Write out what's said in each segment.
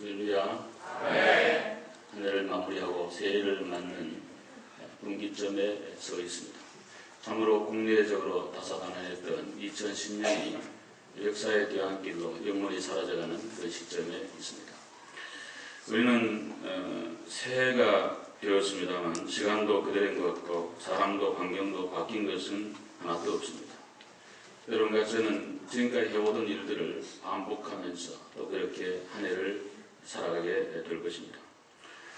할렐루야. 네. 한 해를 마무리하고 새해를 맞는 분기점에 서 있습니다. 참으로 국내적으로 다사다난했던 2010년이 역사의 뒤안길로 영원히 사라져가는 그 시점에 있습니다. 우리는 새해가 되었습니다만 시간도 그대로인 것 같고 사람도 환경도 바뀐 것은 하나도 없습니다. 여러분과 저는 지금까지 해오던 일들을 반복하면서 또 그렇게 한 해를 살아가게 될 것입니다.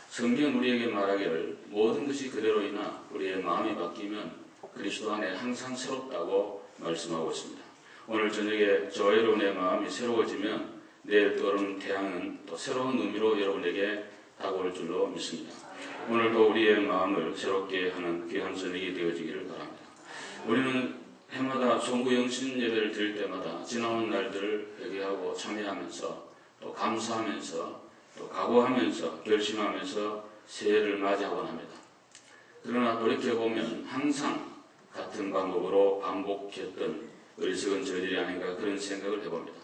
성경은 우리에게 말하기를 모든 것이 그대로이나 우리의 마음이 바뀌면 그리스도 안에 항상 새롭다고 말씀하고 있습니다. 오늘 저녁에 저와 여러분의 마음이 새로워지면 내일 떠오르는 태양은 또 새로운 의미로 여러분에게 다가올 줄로 믿습니다. 오늘도 우리의 마음을 새롭게 하는 귀한 저녁이 되어지기를 바랍니다. 우리는 해마다 송구영신 예배를 드릴 때마다 지나온 날들을 회개하고 참여하면서 또 감사하면서 또 각오하면서 결심하면서 새해를 맞이하곤 합니다. 그러나 돌이켜보면 항상 같은 방법으로 반복했던 어리석은 저희들이 아닌가 그런 생각을 해봅니다.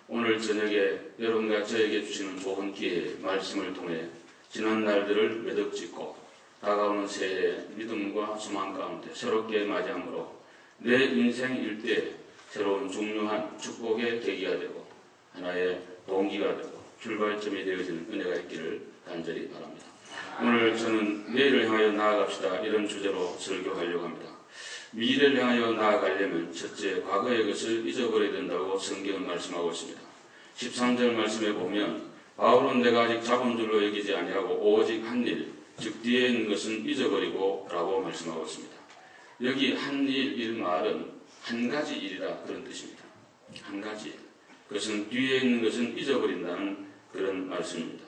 오늘 저녁에 여러분과 저에게 주시는 좋은 기회에 말씀을 통해 지난 날들을 매듭짓고 다가오는 새해의 믿음과 소망 가운데 새롭게 맞이함으로 내 인생 일대에 새로운 중요한 축복의 계기가 되고 하나의 동기가 되고 출발점이 되어지는 은혜가 있기를 간절히 바랍니다. 오늘 저는 내일을 향하여 나아갑시다 이런 주제로 설교하려고 합니다. 미래를 향하여 나아가려면 첫째 과거의 것을 잊어버려야 된다고 성경은 말씀하고 있습니다. 13절 말씀에 보면 바울은 내가 아직 잡은 줄로 여기지 아니하고 오직 한 일, 즉 뒤에 있는 것은 잊어버리고 라고 말씀하고 있습니다. 여기 한 일 말은 한 가지 일이라 그런 뜻입니다. 한 가지 일. 그것은 뒤에 있는 것은 잊어버린다는 그런 말씀입니다.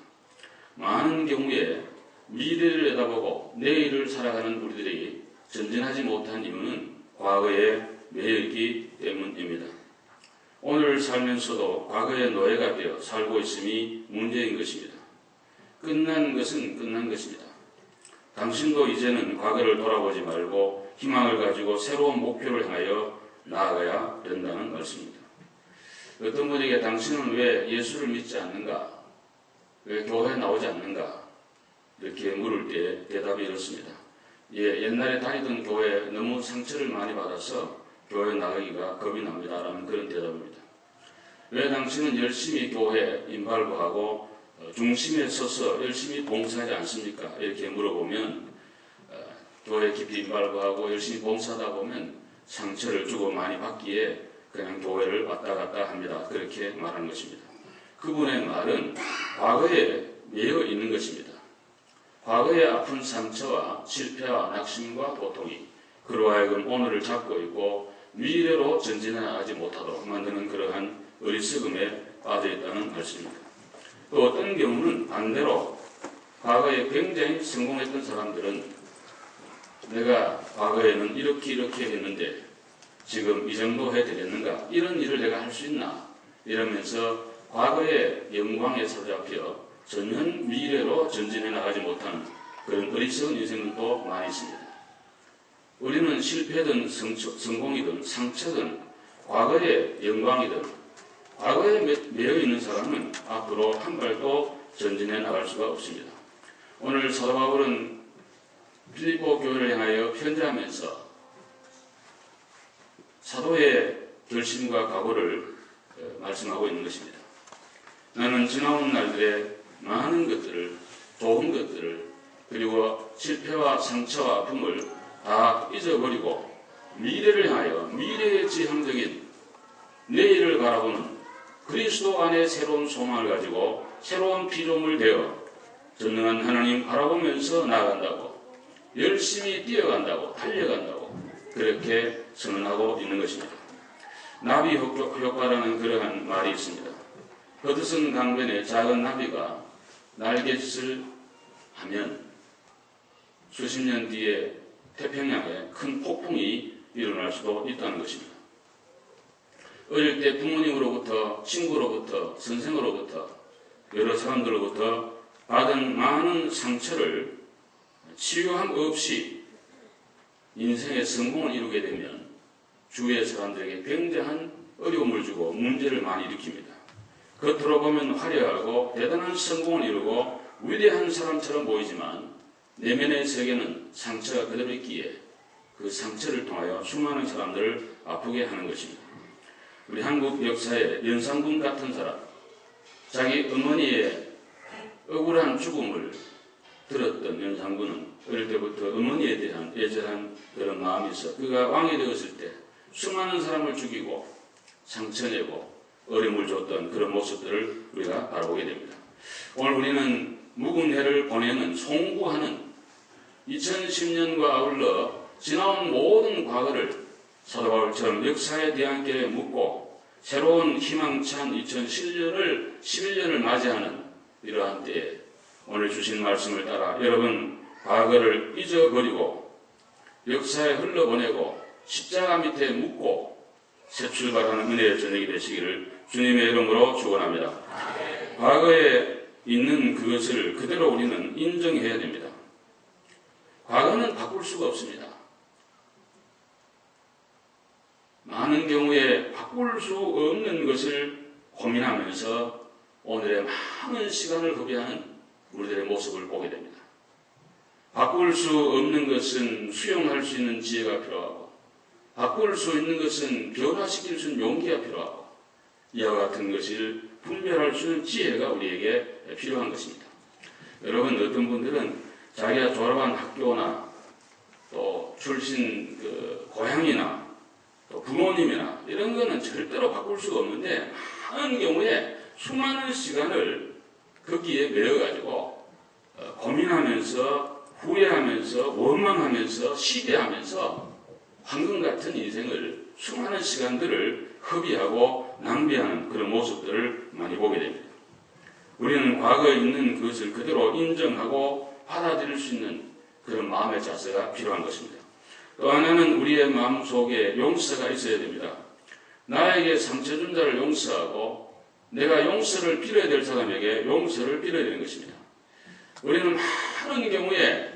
많은 경우에 미래를 내다보고 내일을 살아가는 우리들이 전진하지 못한 이유는 과거에 매여있기 때문입니다. 오늘 살면서도 과거의 노예가 되어 살고 있음이 문제인 것입니다. 끝난 것은 끝난 것입니다. 당신도 이제는 과거를 돌아보지 말고 희망을 가지고 새로운 목표를 향하여 나아가야 된다는 말씀입니다. 어떤 분에게 당신은 왜 예수를 믿지 않는가? 왜 교회에 나오지 않는가? 이렇게 물을 때 대답이 이렇습니다. 옛날에 다니던 교회에 너무 상처를 많이 받아서 교회에 나가기가 겁이 납니다. 라는 그런 대답입니다. 왜 당신은 열심히 교회 임발부하고 중심에 서서 열심히 봉사하지 않습니까? 이렇게 물어보면 교회 깊이 임발부하고 열심히 봉사하다 보면 상처를 주고 많이 받기에 그냥 교회를 왔다 갔다 합니다. 그렇게 말하는 것입니다. 그분의 말은 과거에 매여 있는 것입니다. 과거의 아픈 상처와 실패와 낙심과 고통이 그로 하여금 오늘을 잡고 있고 미래로 전진해 나가지 못하도록 만드는 그러한 어리석음에 빠져있다는 말씀입니다. 또 어떤 경우는 반대로 과거에 굉장히 성공했던 사람들은 내가 과거에는 이렇게 했는데 지금 이 정도 해야 되겠는가? 이런 일을 내가 할 수 있나? 이러면서 과거의 영광에 사로잡혀 전혀 미래로 전진해 나가지 못하는 그런 어리석은 인생들도 많이 있습니다. 우리는 실패든 성공이든 상처든 과거의 영광이든 과거에 매여 있는 사람은 앞으로 한 발도 전진해 나갈 수가 없습니다. 오늘 사도 바울은 빌립보 교회를 향하여 편지하면서 사도의 결심과 각오를 말씀하고 있는 것입니다. 나는 지나온 날들의 많은 것들을, 좋은 것들을, 그리고 실패와 상처와 아픔을 다 잊어버리고 미래를 향하여 미래의 지향적인 내일을 바라보는 그리스도 안에 새로운 소망을 가지고 새로운 피조물 되어 전능한 하나님 바라보면서 나아간다고, 열심히 뛰어간다고, 달려간다고 그렇게 선언하고 있는 것입니다. 나비 효과라는 그러한 말이 있습니다. 허드슨 강변에 작은 나비가 날갯짓을 하면 수십 년 뒤에 태평양에 큰 폭풍이 일어날 수도 있다는 것입니다. 어릴 때 부모님으로부터, 친구로부터, 선생으로부터, 여러 사람들로부터 받은 많은 상처를 치유함 없이 인생의 성공을 이루게 되면 주위의 사람들에게 굉장한 어려움을 주고 문제를 많이 일으킵니다. 겉으로 보면 화려하고 대단한 성공을 이루고 위대한 사람처럼 보이지만 내면의 세계는 상처가 그대로 있기에 그 상처를 통하여 수많은 사람들을 아프게 하는 것입니다. 우리 한국 역사에 연산군 같은 사람, 자기 어머니의 억울한 죽음을 들었던 연산군은 어릴 때부터 어머니에 대한 애절한 그런 마음이 있어 그가 왕이 되었을 때 수많은 사람을 죽이고 상처내고 어림을 줬던 그런 모습들을 우리가 바라보게 됩니다. 오늘 우리는 묵은 해를 보내는 송구하는 2010년과 아울러 지나온 모든 과거를 사도 바울처럼 역사의 대안길에 묻고 새로운 희망찬 2011년을 맞이하는 이러한 때에 오늘 주신 말씀을 따라 여러분 과거를 잊어버리고 역사에 흘러보내고 십자가 밑에 묻고 새 출발하는 은혜의 저녁이 되시기를 주님의 이름으로 축원합니다. 과거에 있는 그것을 그대로 우리는 인정해야 됩니다. 과거는 바꿀 수가 없습니다. 많은 경우에 바꿀 수 없는 것을 고민하면서 오늘의 많은 시간을 허비하는 우리들의 모습을 보게 됩니다. 바꿀 수 없는 것은 수용할 수 있는 지혜가 필요하고 바꿀 수 있는 것은 변화시킬 수 있는 용기가 필요하고 이와 같은 것을 분별할 수 있는 지혜가 우리에게 필요한 것입니다. 여러분 어떤 분들은 자기가 졸업한 학교나 또 출신 고향이나 또 부모님이나 이런 거는 절대로 바꿀 수가 없는데 많은 경우에 수많은 시간을 거기에 매여가지고 고민하면서 후회하면서 원망하면서 시대하면서 황금 같은 인생을 수많은 시간들을 허비하고 낭비하는 그런 모습들을 많이 보게 됩니다. 우리는 과거에 있는 그것을 그대로 인정하고 받아들일 수 있는 그런 마음의 자세가 필요한 것입니다. 또 하나는 우리의 마음속에 용서가 있어야 됩니다. 나에게 상처 준 자를 용서하고 내가 용서를 빌어야 될 사람에게 용서를 빌어야 되는 것입니다. 우리는 많은 경우에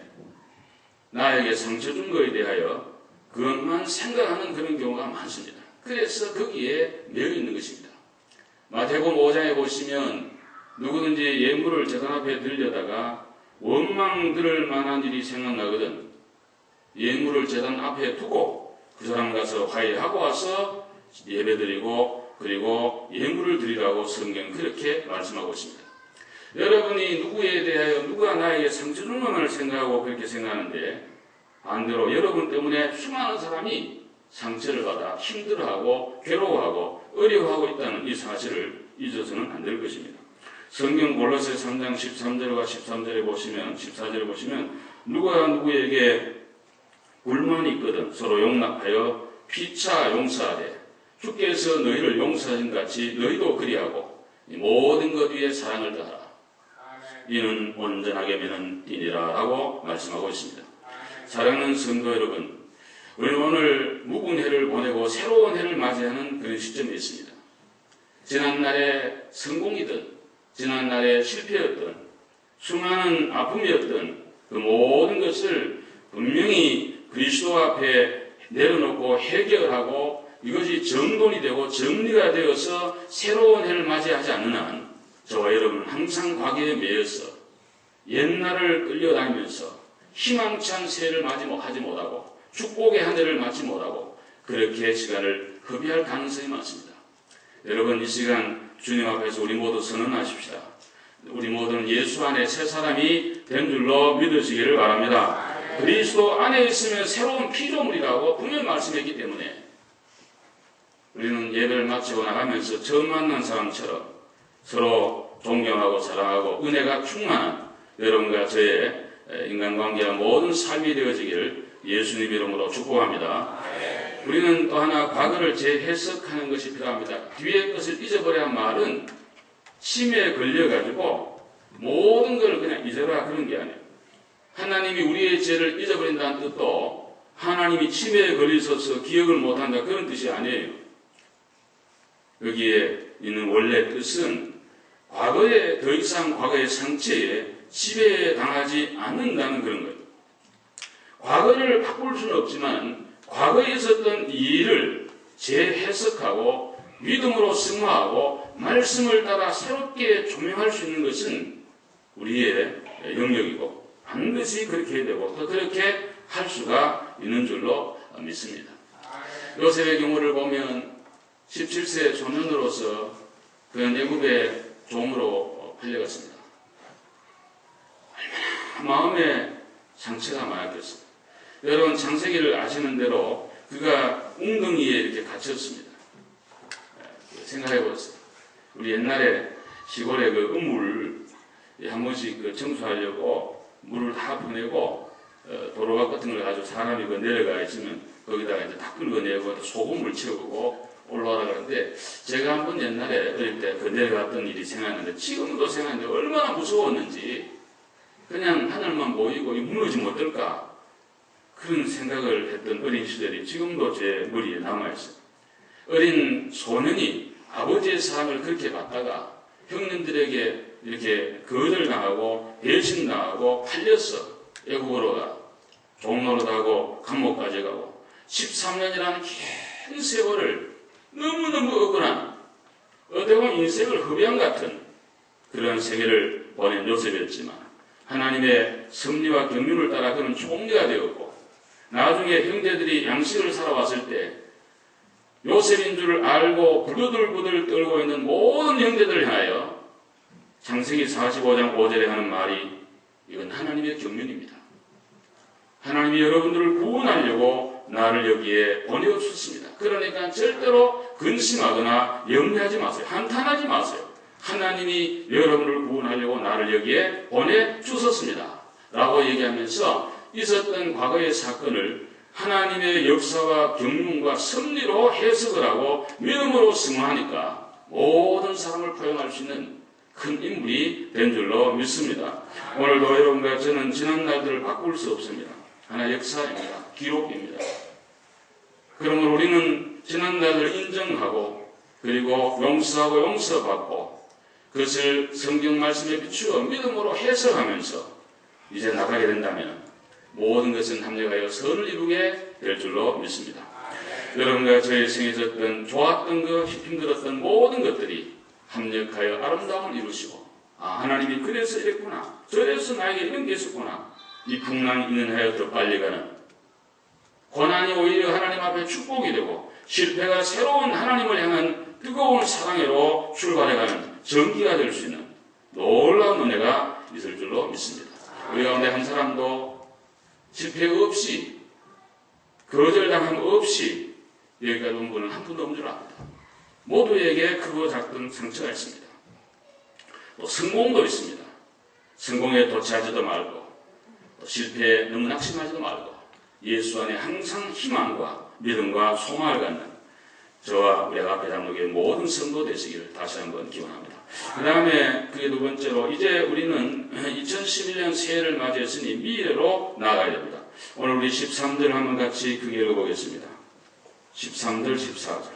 나에게 상처 준 것에 대하여 그것만 생각하는 그런 경우가 많습니다. 그래서 거기에 매여 있는 것입니다. 마태복음 5장에 보시면 누구든지 예물을 제단 앞에 들려다가 원망 들을 만한 일이 생각나거든 예물을 제단 앞에 두고 그 사람 가서 화해하고 와서 예배드리고 그리고 예물을 드리라고 성경은 그렇게 말씀하고 있습니다. 여러분이 누구에 대하여 누가 나에게 상처 준 것만을 생각하고 그렇게 생각하는데 반대로 여러분 때문에 수많은 사람이 상처를 받아 힘들어하고 괴로워하고 어려워하고 있다는 이 사실을 잊어서는 안 될 것입니다. 성경 골로새 3장 13절과 14절에 보시면 누가 누구에게 불만이 있거든 서로 용납하여 피차 용서하되 주께서 너희를 용서하신 같이 너희도 그리하고 모든 것 위에 사랑을 다하라. 이는 온전하게 매는 띠니라 라고 말씀하고 있습니다. 사랑하는 성도 여러분, 우리는 오늘 묵은 해를 보내고 새로운 해를 맞이하는 그런 시점이 있습니다. 지난날의 성공이든 지난날의 실패였든 수많은 아픔이었든 그 모든 것을 분명히 그리스도 앞에 내려놓고 해결하고 이것이 정돈이 되고 정리가 되어서 새로운 해를 맞이하지 않는 한 저와 여러분은 항상 과거에 매여서 옛날을 끌려다니면서 희망찬 새해를 맞이하지 못하고 축복의 한 해를 맞지 못하고 그렇게 시간을 허비할 가능성이 많습니다. 여러분 이 시간 주님 앞에서 우리 모두 선언하십시다. 우리 모두는 예수 안에 새 사람이 된 줄로 믿으시기를 바랍니다. 그리스도 안에 있으면 새로운 피조물이라고 분명히 말씀했기 때문에 우리는 예배를 마치고 나가면서 처음 만난 사람처럼 서로 존경하고 사랑하고 은혜가 충만한 여러분과 저의 인간관계와 모든 삶이 되어지기를 예수님 이름으로 축복합니다. 우리는 또 하나 과거를 재해석하는 것이 필요합니다. 뒤의 것을 잊어버려야 한 말은 치매에 걸려가지고 모든 걸 그냥 잊어라 그런 게 아니에요. 하나님이 우리의 죄를 잊어버린다는 뜻도 하나님이 치매에 걸리셔서 기억을 못한다 그런 뜻이 아니에요. 여기에 있는 원래 뜻은 과거에 더 이상 과거의 상처에 지배당하지 않는다는 그런 거예요. 과거를 바꿀 수는 없지만 과거에 있었던 일을 재해석하고 믿음으로 승화하고 말씀을 따라 새롭게 조명할 수 있는 것은 우리의 영역이고 반드시 그렇게 해야 되고 또 그렇게 할 수가 있는 줄로 믿습니다. 요셉의 경우를 보면 17세 소년으로서 그 애굽의 종으로 팔려갔습니다. 얼마나 마음에 상처가 많았겠습니다. 여러분 창세기를 아시는 대로 그가 웅덩이에 이렇게 갇혔습니다. 생각해 보세요. 우리 옛날에 시골에 그 우물 한 번씩 청소하려고 물을 다 보내고 도로박 같은 걸 가지고 사람이 내려가 있으면 거기다가 이제 다 긁어내고 소금물 채우고 올라가라 그러는데 제가 한번 옛날에 어릴 때 내려갔던 일이 생각나는데 지금도 생각하는데 얼마나 무서웠는지 그냥 하늘만 보이고 무너지면 어떨까 그런 생각을 했던 어린 시절이 지금도 제 머리에 남아있어요. 어린 소년이 아버지의 사랑을 그렇게 받다가 형님들에게 이렇게 거절당하고 배신당하고 팔렸어. 애국으로 가. 종노릇하고 감옥까지 가고 13년이라는 긴 세월을 너무너무 억울한 어떻게 보면 인생을 흡양 같은 그런 세계를 보낸 요셉이었지만 하나님의 섭리와 경륜을 따라 그는 총리가 되었고 나중에 형제들이 양식을 사러 왔을 때 요셉인 줄 알고 부들부들 떨고 있는 모든 형제들을 향하여 창세기 45장 5절에 하는 말이 이건 하나님의 경륜입니다. 하나님이 여러분들을 구원하려고 나를 여기에 보내주셨습니다. 그러니까 절대로 근심하거나 염려하지 마세요. 한탄하지 마세요. 하나님이 여러분을 구원하려고 나를 여기에 보내주셨습니다. 라고 얘기하면서 있었던 과거의 사건을 하나님의 역사와 경륜과 섭리로 해석을 하고 믿음으로 승화하니까 모든 사람을 포용할 수 있는 큰 인물이 된 줄로 믿습니다. 오늘도 여러분과 저는 지난 날들을 바꿀 수 없습니다. 하나의 역사입니다. 기록입니다. 그러므로 우리는 지난 날들을 인정하고 그리고 용서하고 용서받고 그것을 성경 말씀에 비추어 믿음으로 해석하면서 이제 나가게 된다면 모든 것은 합력하여 선을 이루게 될 줄로 믿습니다. 여러분과 저의 생에 있었던 좋았던 것, 힘들었던 모든 것들이 합력하여 아름다움을 이루시고 하나님이 그래서 이랬구나 저래서 나에게 이런 게 있었구나 이 풍랑이 있는 하여 더 빨리 가는 고난이 오히려 하나님 앞에 축복이 되고 실패가 새로운 하나님을 향한 뜨거운 사랑으로 출발해가는 전기가 될 수 있는 놀라운 은혜가 있을 줄로 믿습니다. 우리 가운데 한 사람도 실패 없이 거절당함 없이 여기까지 온 분은 한 분도 없는 줄 압니다. 모두에게 크고 작은 상처가 있습니다. 또 성공도 있습니다. 성공에 도취하지도 말고 또 실패에 너무 낙심하지도 말고 예수 안에 항상 희망과 믿음과 소망을 갖는 저와 우리 아가페 장로교의 모든 성도 되시기를 다시 한번 기원합니다. 그 다음에 그게 두 번째로 이제 우리는 2011년 새해를 맞이했으니 미래로 나아가야 됩니다. 오늘 우리 13절 한번 같이 크게 읽어보겠습니다. 13절 14절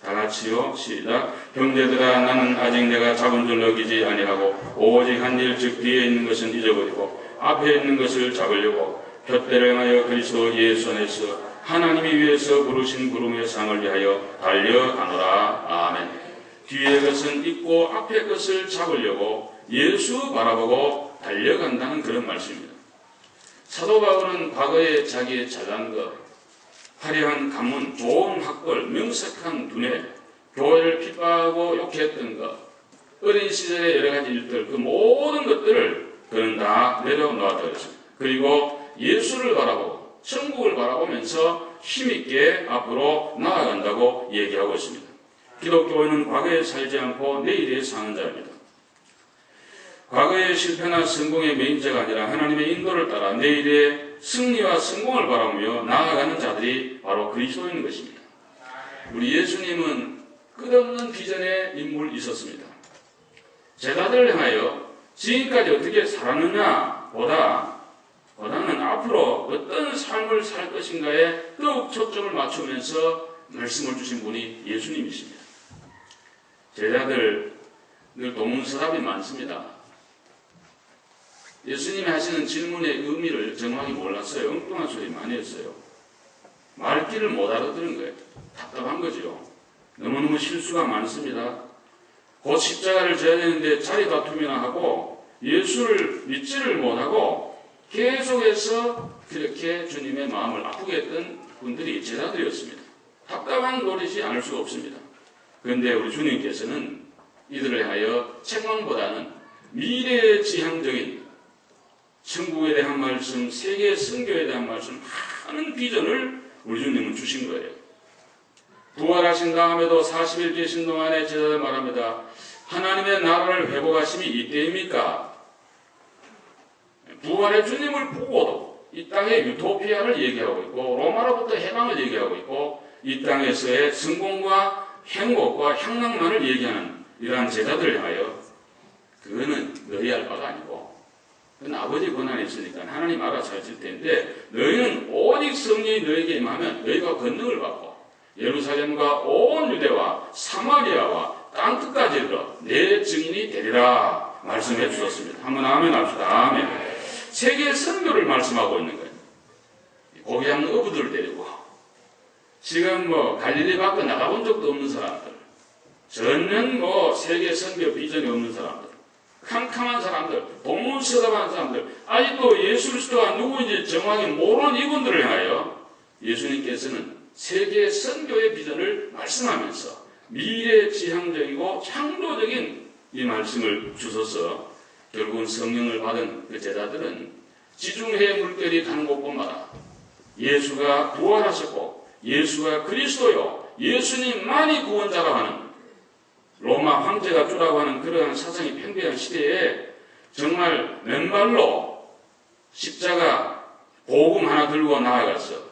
다 같이요. 시작. 형제들아 나는 아직 내가 잡은 줄 여기지 아니하고 오직 한 일 즉 뒤에 있는 것은 잊어버리고 앞에 있는 것을 잡으려고 푯대를 향하여 그리스도 예수 안에서 하나님이 위해서 부르신 부름의 상을 위하여 달려가노라. 아멘. 뒤에 것은 잊고 앞에 것을 잡으려고 예수 바라보고 달려간다는 그런 말씀입니다. 사도 바울은 과거에 자기의 잘난 것, 화려한 가문, 좋은 학벌, 명석한 두뇌, 교회를 핍박하고 욕했던 것, 어린 시절의 여러 가지 일들, 그 모든 것들을 그는 다 내려놓았다고 했습니다. 그리고 예수를 바라보고 천국을 바라보면서 힘있게 앞으로 나아간다고 얘기하고 있습니다. 기독교인은 과거에 살지 않고 내일에 사는 자입니다. 과거의 실패나 성공의 매인자가 아니라 하나님의 인도를 따라 내일의 승리와 성공을 바라보며 나아가는 자들이 바로 그리스도인 것입니다. 우리 예수님은 끝없는 비전의 인물이셨습니다. 제자들을 향하여 지금까지 어떻게 살았느냐 보다는 앞으로 어떤 삶을 살 것인가에 더욱 초점을 맞추면서 말씀을 주신 분이 예수님이십니다. 제자들 늘 동문서답이 많습니다. 예수님이 하시는 질문의 의미를 정확히 몰랐어요. 엉뚱한 소리 많이 했어요. 말귀를 못 알아들은 거예요. 답답한 거죠. 너무너무 실수가 많습니다. 곧 십자가를 져야 되는데 자리 다툼이나 하고 예수를 믿지를 못하고 계속해서 그렇게 주님의 마음을 아프게 했던 분들이 제자들이었습니다. 답답한 노릇이 않을 수가 없습니다. 그런데 우리 주님께서는 이들을 향하여 책망보다는 미래지향적인 천국에 대한 말씀, 세계 선교에 대한 말씀, 많은 비전을 우리 주님은 주신 거예요. 부활하신 다음에도 40일 계신 동안에 제자들 말합니다. 하나님의 나라를 회복하심이 이때입니까? 부활의 주님을 보고도 이 땅의 유토피아를 얘기하고 있고 로마로부터 해방을 얘기하고 있고 이 땅에서의 성공과 행복과 향락만을 얘기하는 이러한 제자들을 향하여 그거는 너희 할 바가 아니고 그건 아버지 권한이 있으니까 하나님 알아서 하실 텐데 너희는 오직 성령이 너희에게 임하면 너희가 권능을 받고 예루살렘과 온 유대와 사마리아와 땅끝까지 이르러 내 증인이 되리라 말씀해 주셨습니다. 한번 아멘 합시다. 아멘. 세계 선교를 말씀하고 있는 거예요. 고귀한 어부들을 데리고 지금 갈릴리 밖에 나가본 적도 없는 사람들, 전혀 세계 선교 비전이 없는 사람들, 캄캄한 사람들, 동문서답한 사람들, 아직도 예수 그리스도가 누구인지 정확히 모르는 이분들을 향하여 예수님께서는 세계 선교의 비전을 말씀하면서 미래지향적이고 창조적인 이 말씀을 주셔서 결국은 성령을 받은 그 제자들은 지중해 물결이 가는 곳곳마다 예수가 부활하셨고 예수가 그리스도요 예수님만이 구원자라고 하는 로마 황제가 주라고 하는 그러한 사상이 팽배한 시대에 정말 맨발로 십자가 복음 하나 들고 나아가서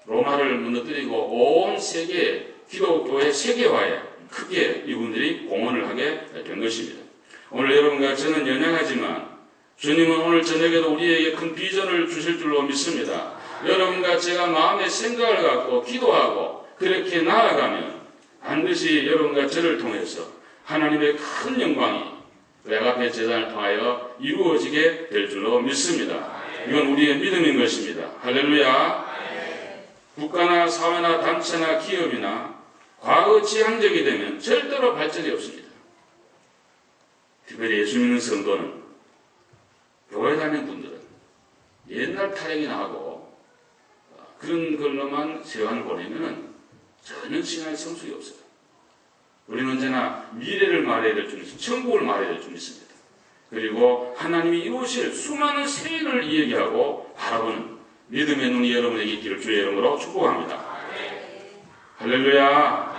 로마를 무너뜨리고 온 세계 기독교의 세계화에 크게 이분들이 공헌을 하게 된 것입니다. 오늘 여러분과 저는 연약하지만 주님은 오늘 저녁에도 우리에게 큰 비전을 주실 줄로 믿습니다. 여러분과 제가 마음의 생각을 갖고 기도하고 그렇게 나아가면 반드시 여러분과 저를 통해서 하나님의 큰 영광이 외갑의 재단을 통하여 이루어지게 될 줄로 믿습니다. 이건 우리의 믿음인 것입니다. 할렐루야. 국가나 사회나 단체나 기업이나 과거 지향적이 되면 절대로 발전이 없습니다. 특별히 예수 믿는 성도는 교회 다니는 분들은 옛날 타령이나 하고 그런 걸로만 세상을 보내면 전혀 신앙의 성숙이 없어요. 우리는 언제나 미래를 말해야 될 줄 믿습니다. 천국을 말해야 될 줄 믿습니다. 그리고 하나님이 이루실 수많은 세계를 이야기하고 바라보는 믿음의 눈이 여러분에게 있기를 주의 이름으로 축복합니다. 할렐루야.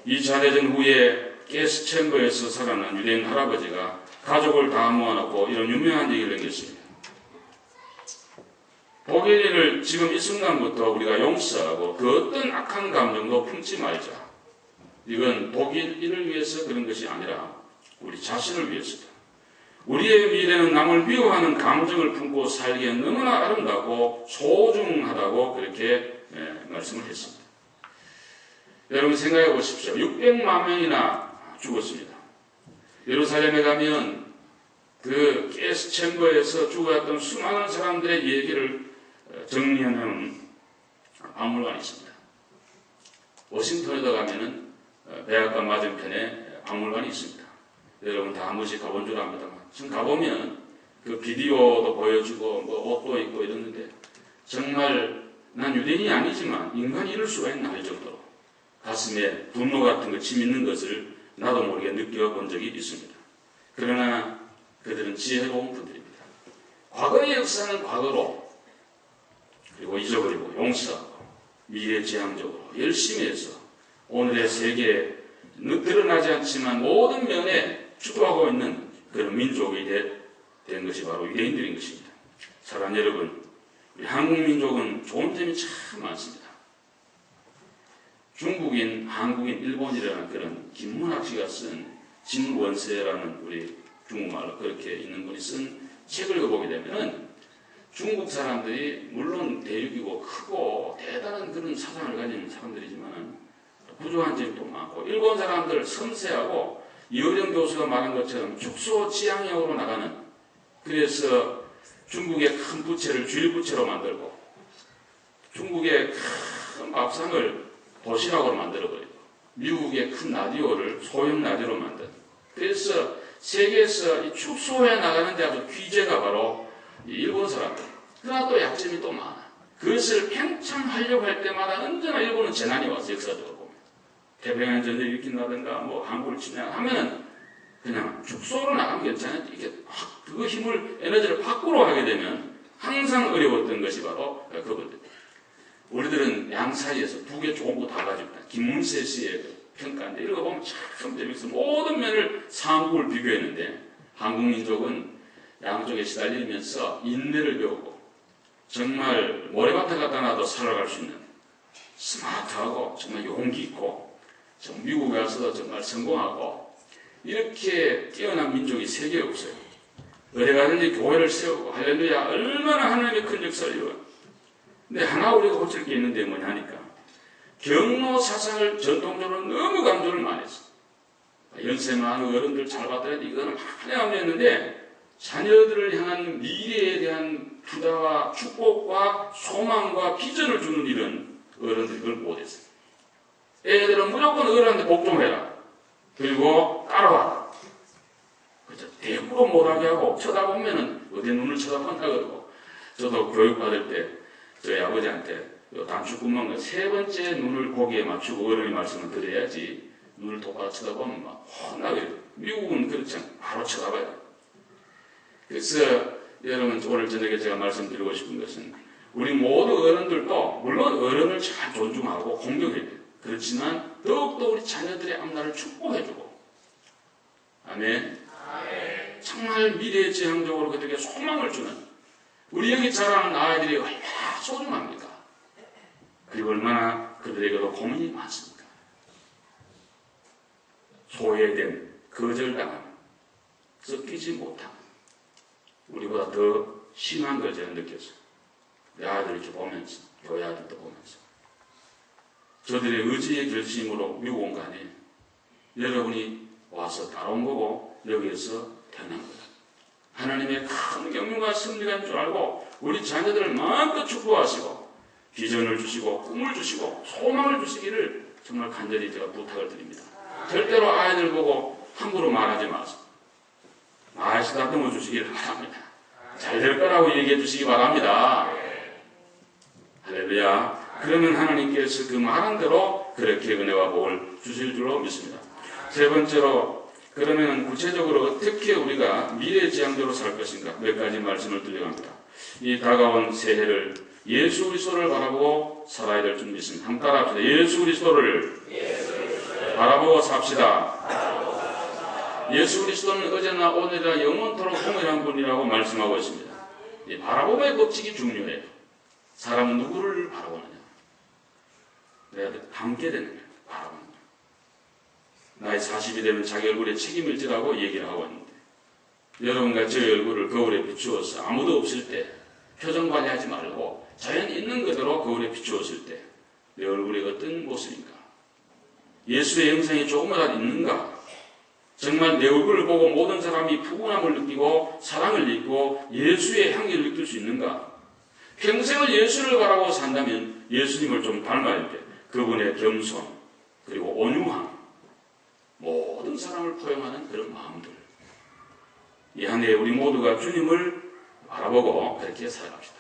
2차 대전 후에 가스 챔버에서 살아난 유대인 할아버지가 가족을 다 모아놓고 이런 유명한 얘기를 남겼습니다. 독일인을 지금 이 순간부터 우리가 용서하고 그 어떤 악한 감정도 품지 말자. 이건 독일인을 위해서 그런 것이 아니라 우리 자신을 위해서다. 우리의 미래는 남을 미워하는 감정을 품고 살기엔 너무나 아름답고 소중하다고 그렇게 말씀을 했습니다. 여러분 생각해 보십시오. 600만 명이나 죽었습니다. 예루살렘에 가면 그 가스 챔버에서 죽었던 수많은 사람들의 얘기를 정리하는 박물관이 있습니다. 워싱턴에도 가면은 백악관 맞은편에 박물관이 있습니다. 여러분 다 한 번씩 가본 줄 압니다만 지금 가보면 그 비디오도 보여주고 옷도 입고 이러는데 정말 난 유대인이 아니지만 인간이 이럴 수가 있나 할 정도로 가슴에 분노 같은 거 치밀는 것을 나도 모르게 느껴본 적이 있습니다. 그러나 그들은 지혜로운 분들입니다. 과거의 역사는 과거로 그리고 잊어버리고 용서하고 미래지향적으로 열심히 해서 오늘의 세계에 드러나지 않지만 모든 면에 주도하고 있는 그런 민족이 된 것이 바로 유대인들인 것입니다. 사랑하는 여러분, 우리 한국 민족은 좋은 점이 참 많습니다. 중국인, 한국인, 일본이라는 그런 김문학 씨가 쓴 진원세라는 우리 중국말로 그렇게 있는 분이 쓴 책을 읽어보게 되면은 중국 사람들이 물론 대륙이고 크고 대단한 그런 사상을 가진 사람들이지만 부족한 점이 또 많고 일본 사람들 섬세하고 이효령 교수가 말한 것처럼 축소지향형으로 나가는 그래서 중국의 큰 부채를 주일부채로 만들고 중국의 큰 밥상을 도시락으로 만들어버리고 미국의 큰 라디오를 소형 라디오로 만든, 그래서 세계에서 이 축소해 나가는데 아주 귀재가 바로 일본 사람들. 그러나 또 약점이 또 많아. 그것을 팽창하려고 할 때마다 언제나 일본은 재난이 와서 역사적으로 보면 태평양 전쟁이 일으킨다든가 뭐 한국을 침략하면은 그냥 축소로 나가면 괜찮은데 이게 그 힘을 에너지를 밖으로 하게 되면 항상 어려웠던 것이 바로 그거거든요. 우리들은 양 사이에서 두 개 좋은 거 다 가지고 있다. 김문세 씨의 평가인데 이런 거 보면 참 재밌어. 모든 면을 삼국을 비교했는데 한국 민족은 양쪽에 시달리면서 인내를 배우고 정말 모래밭에 갖다 놔도 살아갈 수 있는 스마트하고 정말 용기 있고 미국에 가서 정말 성공하고 이렇게 뛰어난 민족이 세계에 없어요. 어디 가든지 교회를 세우고 할렐루야 얼마나 하나님의 큰 역사를 이루어요. 근데 하나 우리가 고칠 게 있는데 뭐냐 하니까 경로 사상을 전통적으로 너무 강조를 많이 했어. 연세 많은 어른들 잘 받아야 돼. 이거는 많이 강조했는데 자녀들을 향한 미래에 대한 투자와 축복과 소망과 비전을 주는 일은 어른들이 그걸 못했어요. 애들은 무조건 어른한테 복종해라. 그리고 따라와. 그죠? 대꾸로 못하게 하고 쳐다보면은 어디 눈을 쳐다본다 그러고. 저도 교육받을 때 저희 아버지한테 단축구멍 세 번째 눈을 고기에 맞추고 어른이 말씀을 드려야지 눈을 똑바로 쳐다보면 막 혼나게. 미국은 그렇지 않아. 바로 쳐다봐야 돼. 그래서 여러분 오늘 저녁에 제가 말씀드리고 싶은 것은 우리 모두 어른들도 물론 어른을 잘 존중하고 공경해야 돼요. 그렇지만 더욱더 우리 자녀들의 앞날을 축복해주고 아멘. 정말 미래지향적으로 그들에게 소망을 주는 우리 여기 자라는 아이들이 얼마나 소중합니까? 그리고 얼마나 그들에게도 고민이 많습니까? 소외된, 거절당함, 섞이지 못함 우리보다 더 심한 걸 저는 느꼈어요. 내 아이들 이렇게 보면서 교회 아이들도 보면서 저들의 의지의 결심으로 미국 온 거 아니에요. 여러분이 와서 따라온 거고 여기에서 태어난 거다. 하나님의 큰 경륜과 승리가 있는 줄 알고 우리 자녀들을 마음껏 축복하시고 비전을 주시고 꿈을 주시고 소망을 주시기를 정말 간절히 제가 부탁을 드립니다. 절대로 아이들 보고 함부로 말하지 마세요. 말씀다듬어 주시기를 바랍니다. 잘 될 거라고 얘기해 주시기 바랍니다. 할렐루야. 그러면 하나님께서 그 말한 대로 그렇게 은혜와 복을 주실 줄로 믿습니다. 세 번째로 그러면 구체적으로 어떻게 우리가 미래지향적으로 살 것인가 몇 가지 말씀을 드려갑니다. 이 다가온 새해를 예수 그리스도를 바라보고 살아야 될 줄 믿습니다. 한번 따라합시다. 예수 그리스도를 바라보고 삽시다. 예수 그리스도는 어제나 오늘이나 영원토록 동일한 분이라고 말씀하고 있습니다. 이 바라봄의 법칙이 중요해요. 사람은 누구를 바라보느냐? 내가 함께 되는 거예요. 바라보는 거예요. 나이 40이 되면 자기 얼굴에 책임을 지라고 얘기를 하고 있는데 여러분과 제 얼굴을 거울에 비추어서 아무도 없을 때 표정 관리하지 말고 자연 있는 그대로 거울에 비추었을 때 내 얼굴이 어떤 모습인가? 예수의 영상이 조금이라도 있는가? 정말 내 얼굴을 보고 모든 사람이 푸근함을 느끼고 사랑을 느끼고 예수의 향기를 느낄 수 있는가? 평생을 예수를 바라보고 산다면 예수님을 좀 닮아야 돼. 그분의 겸손 그리고 온유함 모든 사람을 포용하는 그런 마음들 이 한 해에 우리 모두가 주님을 바라보고 그렇게 살아갑시다.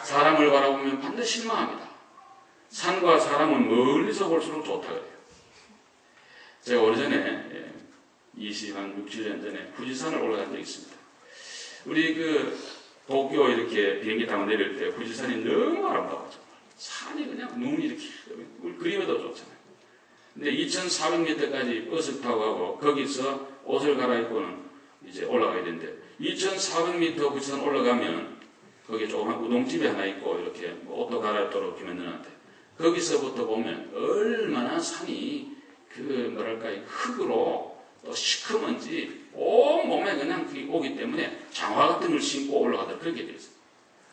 사람을 바라보면 반드시 실망합니다. 산과 사람은 멀리서 볼수록 좋다 그래요. 제가 오래전에 6, 7년 전에 후지산을 올라간 적이 있습니다. 우리 도쿄 이렇게 비행기 타고 내릴 때 후지산이 너무 아름다워. 산이 그냥 눈이 이렇게 그림에도 좋잖아요. 근데 2,400m까지 버스 타고 가고 거기서 옷을 갈아입고는 이제 올라가야 되는데 2,400m 후지산 올라가면 거기 조그만 우동집이 하나 있고 이렇게 옷도 갈아입도록 김현들한테 거기서부터 보면 얼마나 산이 뭐랄까 흙으로 또 시커먼지 온 몸에 그냥 그게 오기 때문에 장화 같은 걸 신고 올라가다 그렇게 되어 있어요.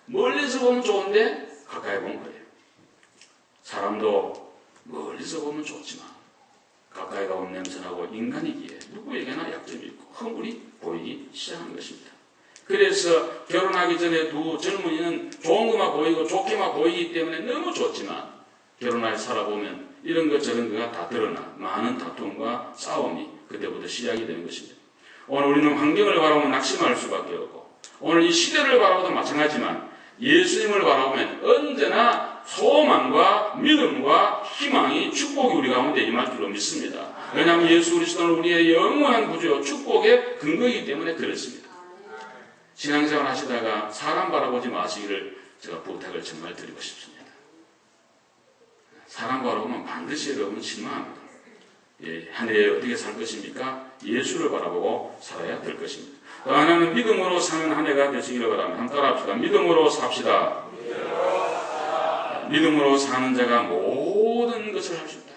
멀리서 보면 좋은데 가까이 보면 그래요. 사람도 멀리서 보면 좋지만 가까이 가보면 냄새나고 인간이기에 누구에게나 약점이 있고 허물이 보이기 시작한 것입니다. 그래서 결혼하기 전에 두 젊은이는 좋은 것만 보이고 좋게만 보이기 때문에 너무 좋지만 결혼하여 살아보면 이런 것 저런 거가 다 드러나 많은 다툼과 싸움이 그때부터 시작이 되는 것입니다. 오늘 우리는 환경을 바라보면 낙심할 수밖에 없고 오늘 이 시대를 바라보도 마찬가지지만 예수님을 바라보면 언제나 소망과 믿음과 희망이 축복이 우리 가운데 임할 줄로 믿습니다. 왜냐하면 예수 그리스도는 우리의 영원한 구주요 축복의 근거이기 때문에 그렇습니다. 신앙생활 하시다가 사람 바라보지 마시기를 제가 부탁을 정말 드리고 싶습니다. 사람 바라보면 반드시 여러분 실망합니다. 한 해에 어떻게 살 것입니까? 예수를 바라보고 살아야 될 것입니다. 또 하나는 믿음으로 사는 한 해가 되시기를 바랍니다. 한번 따라합시다. 믿음으로 삽시다. 믿음으로 사는 자가 모든 것을 할 수 있다.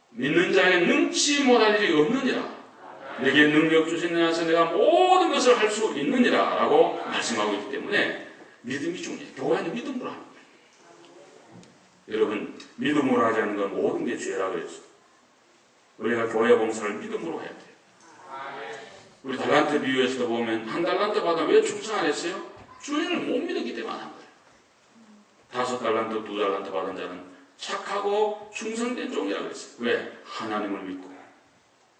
믿는 자에게 능치 못할 일이 없느니라. 내게 능력 주신 자에서 내가 모든 것을 할 수 있느니라 라고 말씀하고 있기 때문에 믿음이 중요해요. 교회는 믿음으로 하는 거예요. 여러분, 믿음으로 하지 않는 건 모든 게 죄라고 그랬어요. 우리가 교회 봉사를 믿음으로 해야 돼요. 우리 달란트 비유에서도 보면 한 달란트 받아 왜 충성 안 했어요? 주인을 못 믿었기 때문에 안 한 거예요. 5달란트, 2달란트 받은 자는 착하고 충성된 종이라고 그랬어요. 왜? 하나님을 믿고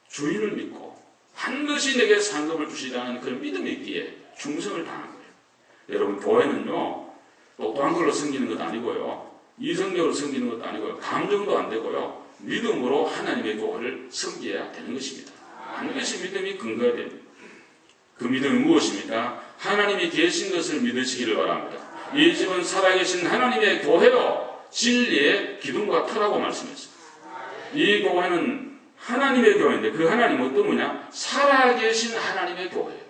주인을 믿고 반드시 내게 상급을 주시라는 그런 믿음이 있기에 충성을 다하는 거예요. 여러분, 교회는요 똑똑한 걸로 섬기는 것 아니고요, 이성적으로 섬기는 것도 아니고요, 감정도 안 되고요, 믿음으로 하나님의 교회를 섬겨야 되는 것입니다. 반드시 믿음이 근거해야 됩니다. 그 믿음이 무엇입니까? 하나님이 계신 것을 믿으시기를 바랍니다. 이 집은 살아계신 하나님의 교회요 진리의 기둥과 터라고 말씀했습니다. 이 교회는 하나님의 교회인데 그 하나님은 어떤 거냐? 살아계신 하나님의 교회예요.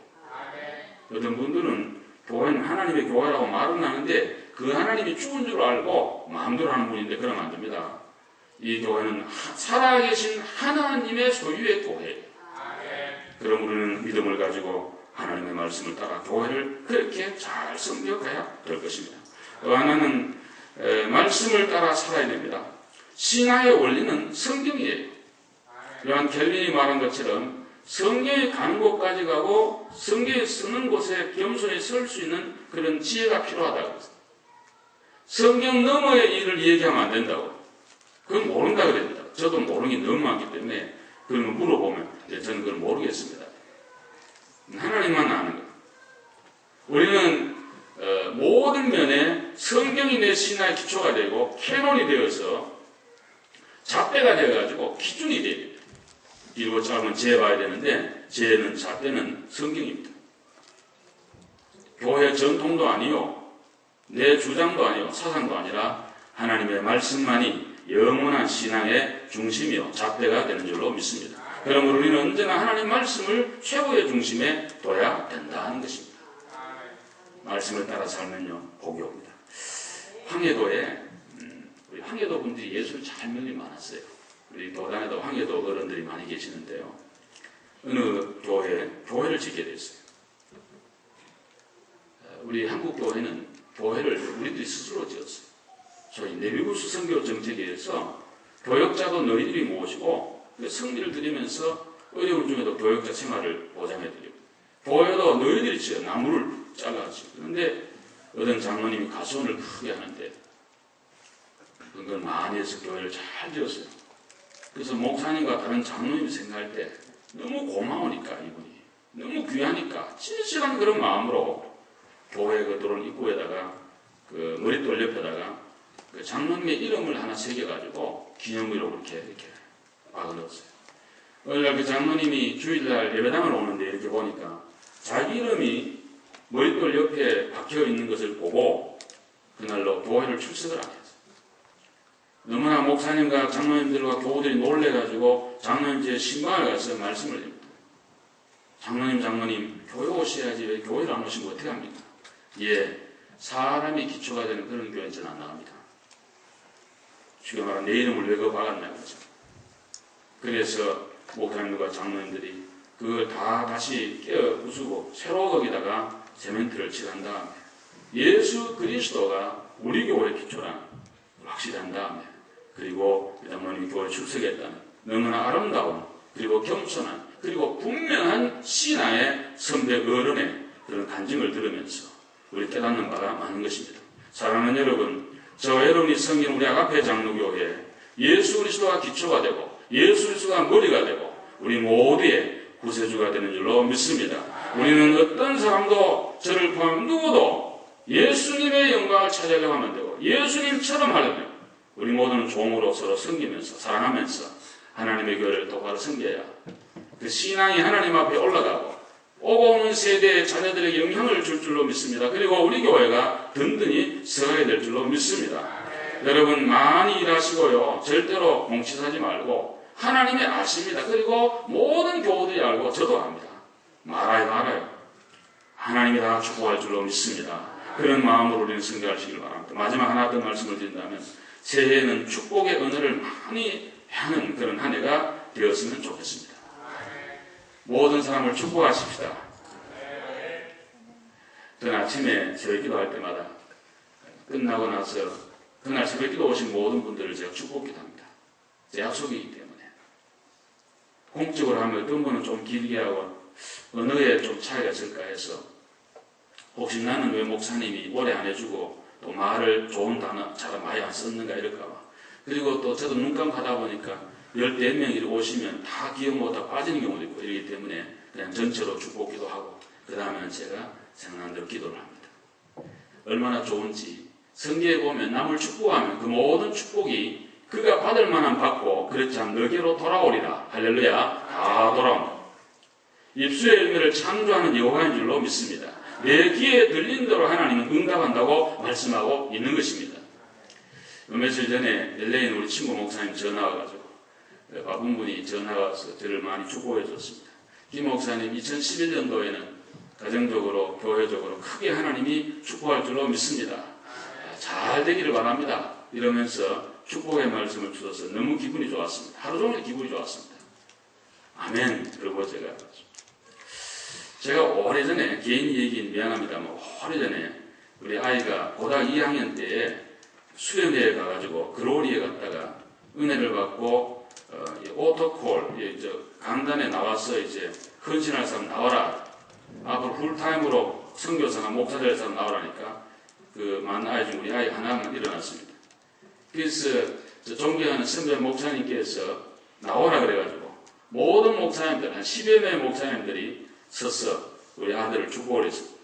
어떤 분들은 교회는 하나님의 교회라고 말은 하는데 그 하나님이 죽은 줄 알고 마음대로 하는 분인데 그러면 안 됩니다. 이 교회는 살아계신 하나님의 소유의 교회예요. 그럼 우리는 믿음을 가지고 하나님의 말씀을 따라 교회를 그렇게 잘 섬겨가야 될 것입니다. 또 하나는 말씀을 따라 살아야 됩니다. 신화의 원리는 성경이에요. 요한 켈빈이 말한 것처럼 성경이 가는 곳까지 가고 성경이 쓰는 곳에 겸손히 설 수 있는 그런 지혜가 필요하다고 했어요. 성경 너머의 일을 얘기하면 안 된다고. 그건 모른다 그랬다. 저도 모르는 게 너무 많기 때문에 그런 거 물어보면 저는 그걸 모르겠습니다. 하나님만 아는 거예요. 우리는 모든 면에 성경이 내 신화의 기초가 되고 캐논이 되어서 잣대가 되어가지고 기준이 돼야 됩니다. 길고 짧으면 재 봐야 되는데 재는 잣대는 성경입니다. 교회 전통도 아니요, 내 주장도 아니요, 사상도 아니라 하나님의 말씀만이 영원한 신앙의 중심이요 잣대가 되는 줄로 믿습니다. 그러므로 우리는 언제나 하나님 말씀을 최고의 중심에 둬야 된다는 것입니다. 말씀을 따라 살면요 복이 옵니다. 황해도에 우리 황해도 분들이 예수를 잘 믿는 많았어요. 우리 도단에도 황해도 어른들이 많이 계시는데요. 어느 교회를 짓게 됐어요. 우리 한국 교회는 교회를 우리들이 스스로 지었어요. 소위 내비구스 선교 정책에서 교역자도 너희들이 모시고 성리를 드리면서 어려운 중에도 교역자 생활을 보장해드리고, 교회도 너희들이 지어 나무를 잘라지. 그런데 어떤 장로님이 가수원을 크게 하는데 그걸 많이 해서 교회를 잘 지었어요. 그래서 목사님과 다른 장로님이 생각할 때 너무 고마우니까, 이분이 너무 귀하니까 진실한 그런 마음으로 교회 그 들어온 입구에다가 그 머릿돌 옆에다가 그 장로님의 이름을 하나 새겨가지고 기념으로 이렇게 박아놓았어요. 어느 날 그 장로님이 주일날 예배당을 오는데 이렇게 보니까 자기 이름이 머릿돌 옆에 박혀 있는 것을 보고 그날로 교회를 출석을 안 했어요. 너무나 목사님과 장로님들과 교우들이 놀래가지고 장로님 제 신방을 가서 말씀을 드립니다. 장로님 교회 오셔야지 왜 교회를 안 오시면 어떻게 합니까? 예, 사람이 기초가 되는 그런 교회는 저는 안 나갑니다. 쉽게 말하면 내 이름을 왜 그거 박았냐는 거죠. 그래서 목사님과 장로님들이 그걸 다 다시 깨어 부수고 새로 거기다가 세멘트를 칠한 다음에 예수 그리스도가 우리 교회의 기초란 확실한 다음에, 그리고 장로님이 교회 출석했다는 너무나 아름다운 그리고 겸손한 그리고 분명한 신화의 선배 어른의 그런 간증을 들으면서 우리 깨닫는 바가 많은 것입니다. 사랑하는 여러분, 저 여러분이 섬기는 우리 아가페 장로교회 예수 그리스도가 기초가 되고 예수 그리스도가 머리가 되고 우리 모두의 구세주가 되는 줄로 믿습니다. 우리는 어떤 사람도 저를 포함 누구도 예수님의 영광을 찾으려고 하면 되고 예수님처럼 하려면 우리 모두는 종으로 서로 섬기면서 사랑하면서 하나님의 교회를 똑바로 섬겨야 그 신앙이 하나님 앞에 올라가고 오고 오는 세대의 자녀들에게 영향을 줄 줄로 믿습니다. 그리고 우리 교회가 든든히 서가야 될 줄로 믿습니다. 여러분 많이 일하시고요. 절대로 뭉치사지 말고 하나님이 아십니다. 그리고 모든 교우들이 알고 저도 압니다. 말아요. 하나님이 다 축복할 줄로 믿습니다. 그런 마음으로 우리는 승리하시길 바랍니다. 마지막 하나 더 말씀을 드린다면 새해에는 축복의 언어를 많이 하는 그런 한 해가 되었으면 좋겠습니다. 모든 사람을 축복하십시다. 저는 아침에 새벽 기도할 때마다 끝나고 나서 그날 새벽 기도 오신 모든 분들을 제가 축복 기도합니다. 제 약속이기 때문에. 공적으로 하면 어떤 분은 좀 길게 하고 언어에 좀 차이가 있을까 해서 혹시 나는 왜 목사님이 오래 안 해주고 또 말을 좋은 단어 잘 많이 안 썼는가 이럴까 봐. 그리고 또 저도 눈 감고 하다 보니까 14명이 오시면 다 기억 못하고 빠지는 경우도 있고 이러기 때문에 그냥 전체로 축복 기도하고 그 다음에는 제가 생각난 대로 기도를 합니다. 얼마나 좋은지 성경에 보면 남을 축복하면 그 모든 축복이 그가 받을 만한 받고 그렇지 않으면 너게로 돌아오리라. 할렐루야. 다 돌아온다. 입술의 열매를 창조하는 여호와인 줄로 믿습니다. 내 귀에 들린 대로 하나님은 응답한다고 말씀하고 있는 것입니다. 며칠 전에 LA에 우리 친구 목사님 전화 와가지고 바쁜 분이 전화 와서 저를 많이 축복해 줬습니다. 김 목사님 2011년도에는 가정적으로 교회적으로 크게 하나님이 축복할 줄로 믿습니다. 잘 되기를 바랍니다. 이러면서 축복의 말씀을 주셔서 너무 기분이 좋았습니다. 하루 종일 기분이 좋았습니다. 아멘. 그리고 제가 오래전에 개인 얘기는 미안합니다만 오래전에 우리 아이가 고등학교 2학년 때에 수련회에 가가지고 그로리에 갔다가 은혜를 받고 오토콜 강단에 나와서 이제 헌신할 사람 나와라. 앞으로 풀타임으로 선교사나 목사 될 사람 나오라니까 그 만 아이 중 우리 아이 하나만 일어났습니다. 그래서 존경하는 선배 목사님께서 나오라 그래가지고 모든 목사님들 한 10여 명의 목사님들이 서서 우리 아들을 축복을 했습니다.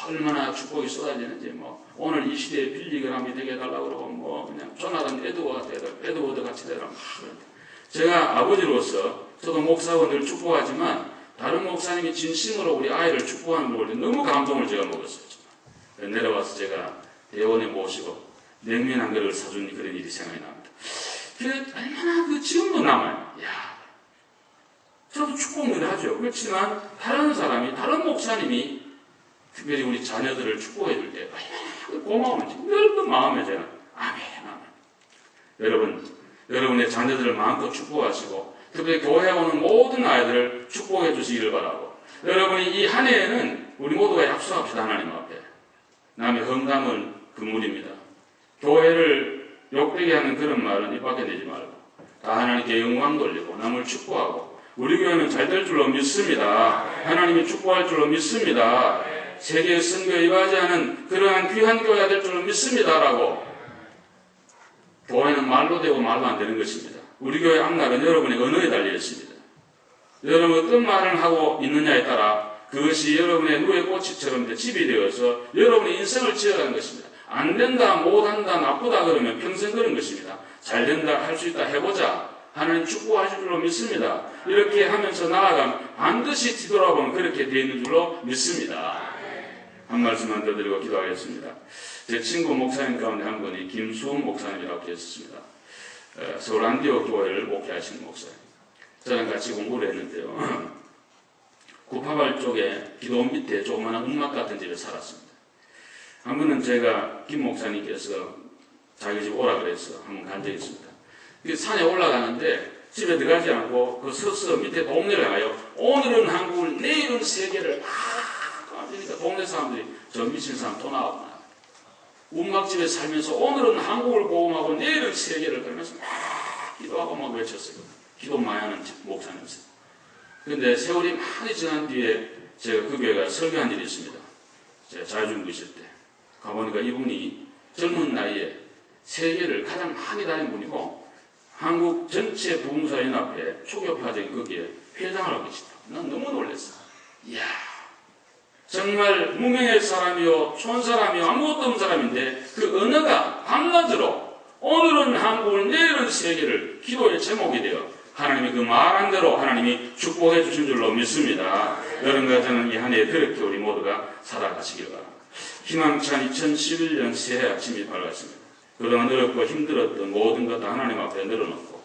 얼마나 축복이 쏟아지는지 오늘 이 시대에 빌리그람이 되게 해달라고 그러고 그냥 조나단 에드워드 같이 되라 그런데 제가 아버지로서 저도 목사원을 축복하지만 다른 목사님이 진심으로 우리 아이를 축복하는 걸 너무 감동을 제가 먹었어요. 정말. 내려와서 제가 대원에 모시고 냉면 한 그릇을 사준 그런 일이 생각이 납니다. 얼마나 지금도 남아요. 저도 축복을 하죠. 그렇지만 다른 사람이 다른 목사님이 특별히 우리 자녀들을 축복해 줄 때 얼마나 고마운지 늘 그 마음에 제가 아멘. 여러분의 자녀들을 마음껏 축복하시고 특별히 교회에 오는 모든 아이들을 축복해 주시기를 바라고 여러분이 이 한 해에는 우리 모두가 약속합시다. 하나님 앞에 남의 험담은 금물입니다. 교회를 욕되게 하는 그런 말은 입 밖에 내지 말고 다 하나님께 영광 돌리고 남을 축복하고 우리 교회는 잘 될 줄로 믿습니다. 하나님이 축복할 줄로 믿습니다. 세계의 선교에 이바지하는 그러한 귀한 교회가 될 줄로 믿습니다라고. 교회는 말로 되고 말로 안 되는 것입니다. 우리 교회 앞날은 여러분의 언어에 달려 있습니다. 여러분 어떤 말을 하고 있느냐에 따라 그것이 여러분의 누에 꽃이처럼 집이 되어서 여러분의 인생을 지어가는 것입니다. 안 된다, 못한다, 나쁘다 그러면 평생 그런 것입니다. 잘 된다, 할 수 있다, 해보자. 하나님 축복하실 줄로 믿습니다. 이렇게 하면서 나아가면 반드시 뒤돌아보면 그렇게 되어 있는 줄로 믿습니다. 한 말씀만 더 드리고 기도하겠습니다. 제 친구 목사님 가운데 한 분이 김수훈 목사님이라고 계셨습니다. 서울 안디옥 교회를 목회하시는 목사님. 저랑 같이 공부를 했는데요. 구파발 쪽에 기도원 밑에 조그마한 움막 같은 집에 살았습니다. 한 번은 제가 김 목사님께서 자기 집 오라 그래서 한번 간 적이 있습니다. 산에 올라가는데 집에 들어가지 않고 그 서서 밑에 동네를 가요. 오늘은 한국을, 내일은 세계를 그러니까 동네 사람들이 저 미친 사람 또 나왔구나. 움막집에 살면서 오늘은 한국을 복음하고 내일은 세계를 그러면서 막 기도하고 막 외쳤어요. 기도 많이 하는 목사님이세요. 그런데 세월이 많이 지난 뒤에 제가 그 교회가 설교한 일이 있습니다. 제가 자유중부 있을 때 가보니까 이분이 젊은 나이에 세계를 가장 많이 다닌 분이고 한국 전체 부흥사연합회 초교파적인 거기에 회장을 하고 계시다. 난 너무 놀랐어. 이야, 정말 무명의 사람이요, 촌사람이요, 아무것도 없는 사람인데 그 언어가 밤낮으로 오늘은 한국을, 내일은 세계를 기도의 제목이 되어 하나님이 그 말한 대로 하나님이 축복해 주신 줄로 믿습니다. 여러분과 저는 이 한 해 그렇게 우리 모두가 살아가시길 바랍니다. 희망찬 2011년 새해 아침이 밝았습니다. 그동안 어렵고 힘들었던 모든 것 다 하나님 앞에 늘어놓고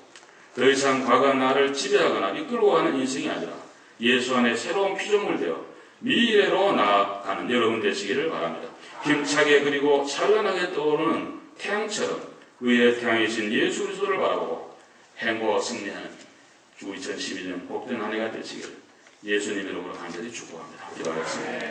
더 이상 과거 나를 지배하거나 이끌고 가는 인생이 아니라 예수 안에 새로운 피조물 되어 미래로 나아가는 여러분 되시기를 바랍니다. 힘차게 그리고 찬란하게 떠오르는 태양처럼 의의 태양이신 예수 그리스도를 바라보고 행복과 승리하는 주 2012년 복된 한 해가 되시기를 예수님 이름으로 간절히 축복합니다. 기도하겠습니다.